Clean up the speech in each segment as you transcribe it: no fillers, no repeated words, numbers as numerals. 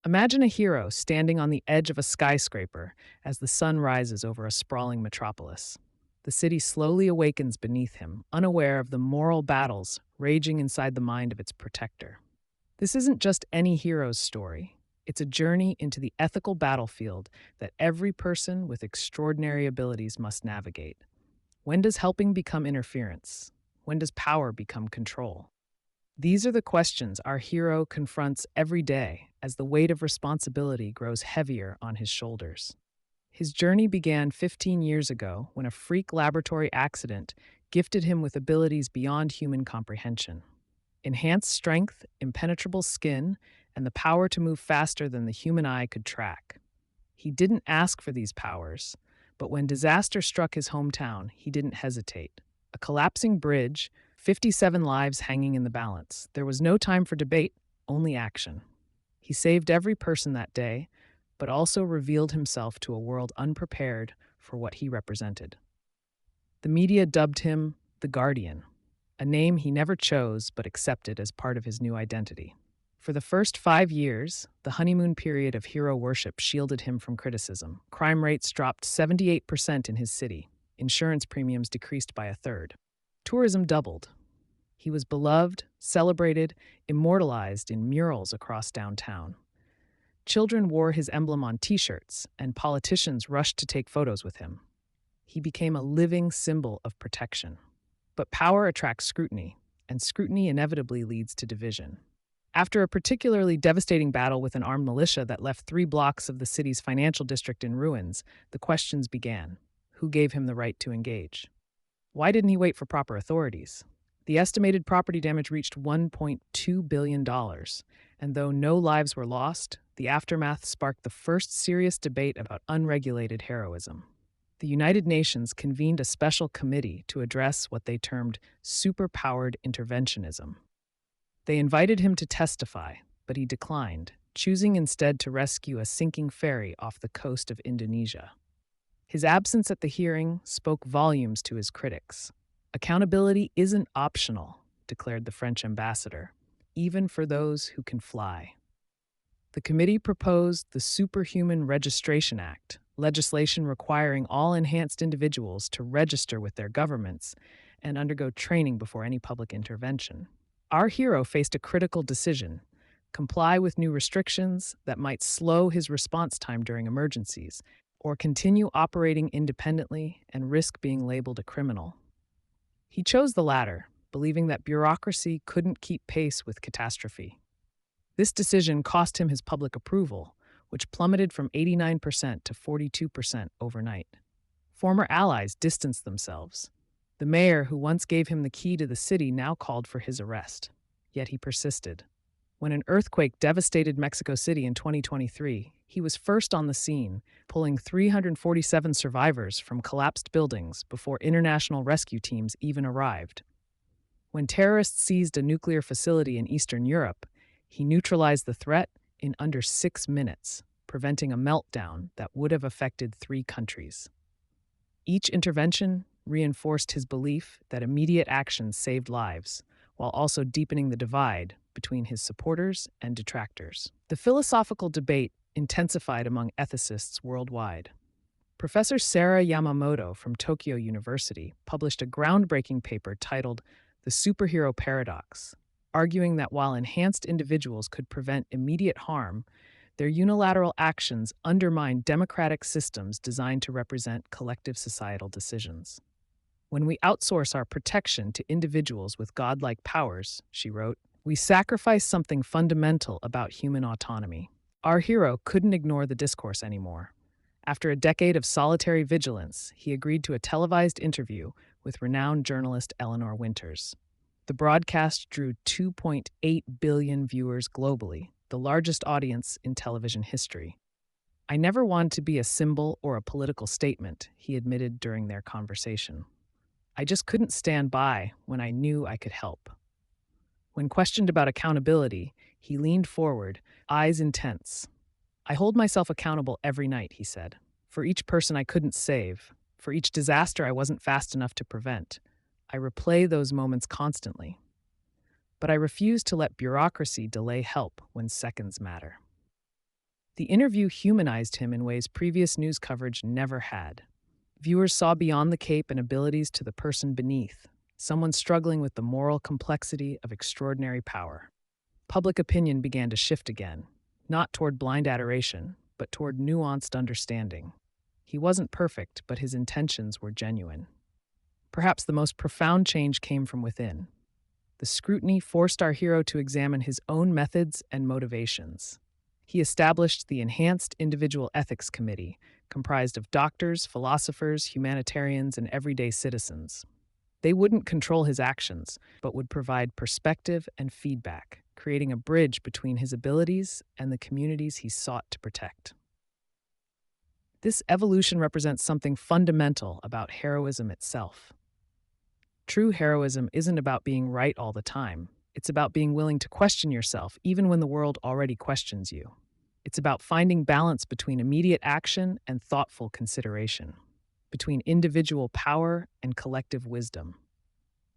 Imagine a hero standing on the edge of a skyscraper as the sun rises over a sprawling metropolis. The city slowly awakens beneath him, unaware of the moral battles raging inside the mind of its protector. This isn't just any hero's story. It's a journey into the ethical battlefield that every person with extraordinary abilities must navigate. When does helping become interference? When does power become control? These are the questions our hero confronts every day as the weight of responsibility grows heavier on his shoulders. His journey began 15 years ago when a freak laboratory accident gifted him with abilities beyond human comprehension. Enhanced strength, impenetrable skin, and the power to move faster than the human eye could track. He didn't ask for these powers, but when disaster struck his hometown, he didn't hesitate. A collapsing bridge, 57 lives hanging in the balance. There was no time for debate, only action. He saved every person that day, but also revealed himself to a world unprepared for what he represented. The media dubbed him the Guardian, a name he never chose but accepted as part of his new identity. For the first 5 years, the honeymoon period of hero worship shielded him from criticism. Crime rates dropped 78% in his city. Insurance premiums decreased by a third. Tourism doubled. He was beloved, celebrated, immortalized in murals across downtown. Children wore his emblem on t-shirts, and politicians rushed to take photos with him. He became a living symbol of protection. But power attracts scrutiny, and scrutiny inevitably leads to division. After a particularly devastating battle with an armed militia that left 3 blocks of the city's financial district in ruins, the questions began. Who gave him the right to engage? Why didn't he wait for proper authorities? The estimated property damage reached $1.2 billion, and though no lives were lost, the aftermath sparked the first serious debate about unregulated heroism. The United Nations convened a special committee to address what they termed superpowered interventionism. They invited him to testify, but he declined, choosing instead to rescue a sinking ferry off the coast of Indonesia. His absence at the hearing spoke volumes to his critics. Accountability isn't optional, declared the French ambassador, even for those who can fly. The committee proposed the Superhuman Registration Act, legislation requiring all enhanced individuals to register with their governments and undergo training before any public intervention. Our hero faced a critical decision: comply with new restrictions that might slow his response time during emergencies, or continue operating independently and risk being labeled a criminal. He chose the latter, believing that bureaucracy couldn't keep pace with catastrophe. This decision cost him his public approval, which plummeted from 89% to 42% overnight. Former allies distanced themselves. The mayor who once gave him the key to the city now called for his arrest. Yet he persisted. When an earthquake devastated Mexico City in 2023, he was first on the scene, pulling 347 survivors from collapsed buildings before international rescue teams even arrived. When terrorists seized a nuclear facility in Eastern Europe, he neutralized the threat in under 6 minutes, preventing a meltdown that would have affected 3 countries. Each intervention reinforced his belief that immediate action saved lives, while also deepening the divide between his supporters and detractors. The philosophical debate intensified among ethicists worldwide. Professor Sarah Yamamoto from Tokyo University published a groundbreaking paper titled The Superhero Paradox, arguing that while enhanced individuals could prevent immediate harm, their unilateral actions undermine democratic systems designed to represent collective societal decisions. When we outsource our protection to individuals with godlike powers, she wrote, we sacrifice something fundamental about human autonomy. Our hero couldn't ignore the discourse anymore. After a decade of solitary vigilance, he agreed to a televised interview with renowned journalist Eleanor Winters. The broadcast drew 2.8 billion viewers globally, the largest audience in television history. I never wanted to be a symbol or a political statement, he admitted during their conversation. I just couldn't stand by when I knew I could help. When questioned about accountability, he leaned forward, eyes intense. I hold myself accountable every night, he said, for each person I couldn't save, for each disaster I wasn't fast enough to prevent. I replay those moments constantly. But I refuse to let bureaucracy delay help when seconds matter. The interview humanized him in ways previous news coverage never had. Viewers saw beyond the cape and abilities to the person beneath, someone struggling with the moral complexity of extraordinary power. Public opinion began to shift again, not toward blind adoration, but toward nuanced understanding. He wasn't perfect, but his intentions were genuine. Perhaps the most profound change came from within. The scrutiny forced our hero to examine his own methods and motivations. He established the Enhanced Individual Ethics Committee, comprised of doctors, philosophers, humanitarians, and everyday citizens. They wouldn't control his actions, but would provide perspective and feedback, creating a bridge between his abilities and the communities he sought to protect. This evolution represents something fundamental about heroism itself. True heroism isn't about being right all the time. It's about being willing to question yourself, even when the world already questions you. It's about finding balance between immediate action and thoughtful consideration, between individual power and collective wisdom.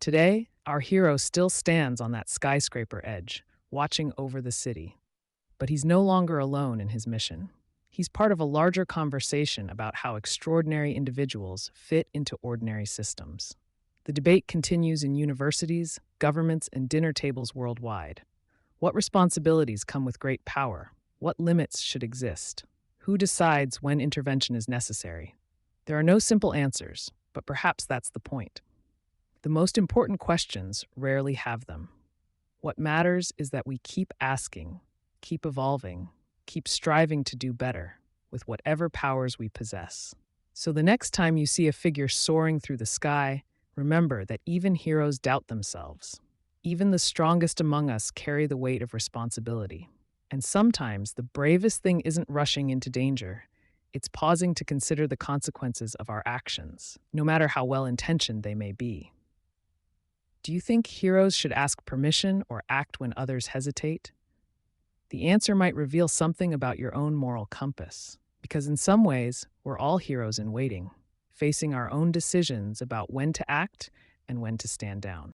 Today, our hero still stands on that skyscraper edge, watching over the city. But he's no longer alone in his mission. He's part of a larger conversation about how extraordinary individuals fit into ordinary systems. The debate continues in universities, governments, and dinner tables worldwide. What responsibilities come with great power? What limits should exist? Who decides when intervention is necessary? There are no simple answers, but perhaps that's the point. The most important questions rarely have them. What matters is that we keep asking, keep evolving, keep striving to do better with whatever powers we possess. So the next time you see a figure soaring through the sky, remember that even heroes doubt themselves. Even the strongest among us carry the weight of responsibility. And sometimes the bravest thing isn't rushing into danger. It's pausing to consider the consequences of our actions, no matter how well-intentioned they may be. Do you think heroes should ask permission or act when others hesitate? The answer might reveal something about your own moral compass, because in some ways, we're all heroes in waiting, facing our own decisions about when to act and when to stand down.